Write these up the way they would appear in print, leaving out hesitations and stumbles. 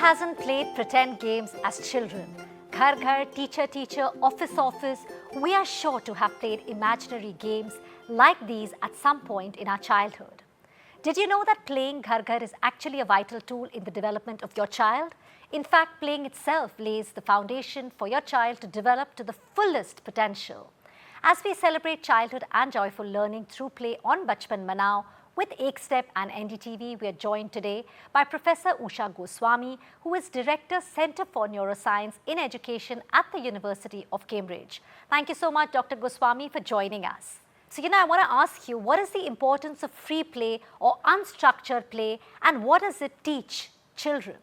hasn't played pretend games as children? Ghar ghar, teacher teacher, office office, we are sure to have played imaginary games like these at some point in our childhood. Did you know that playing ghar ghar is actually a vital tool in the development of your child? In fact, playing itself lays the foundation for your child to develop to the fullest potential. As we celebrate childhood and joyful learning through play on Bachpan Manao, with Ekstep and NDTV, we are joined today by Professor Usha Goswami, who is Director, Centre for Neuroscience in Education at the University of Cambridge. Thank you so much, Dr. Goswami, for joining us. So, I want to ask you, what is the importance of free play or unstructured play, and what does it teach children?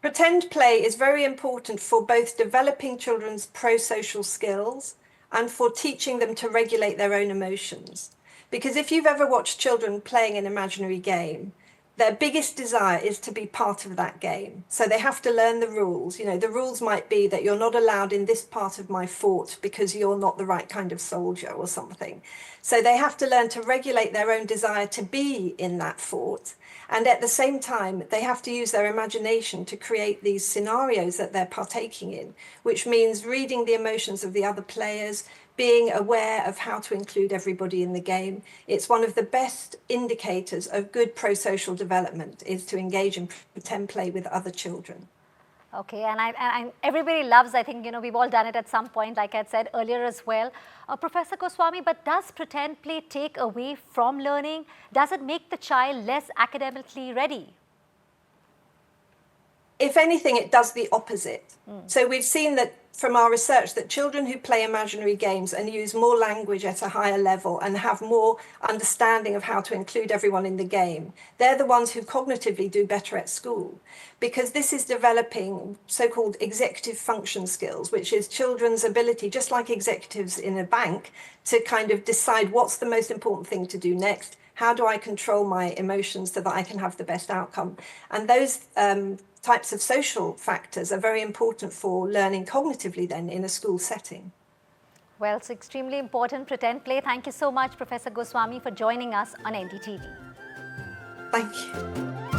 Pretend play is very important for both developing children's pro-social skills and for teaching them to regulate their own emotions. Because if you've ever watched children playing an imaginary game, their biggest desire is to be part of that game. So they have to learn the rules. The rules might be that you're not allowed in this part of my fort because you're not the right kind of soldier or something. So they have to learn to regulate their own desire to be in that fort. And at the same time, they have to use their imagination to create these scenarios that they're partaking in, which means reading the emotions of the other players, being aware of how to include everybody in the game. It's one of the best indicators of good pro-social development is to engage in pretend play with other children. Okay, and everybody loves, I think, we've all done it at some point, like I said earlier as well. Professor Goswami, but does pretend play take away from learning? Does it make the child less academically ready? If anything, it does the opposite. So we've seen that from our research that children who play imaginary games and use more language at a higher level and have more understanding of how to include everyone in the game, they're the ones who cognitively do better at school, because this is developing so-called executive function skills, which is children's ability, just like executives in a bank, to kind of decide what's the most important thing to do next. How do I control my emotions so that I can have the best outcome? And those types of social factors are very important for learning cognitively then in a school setting. Well, it's extremely important, pretend play. Thank you so much, Professor Goswami, for joining us on NDTV. Thank you.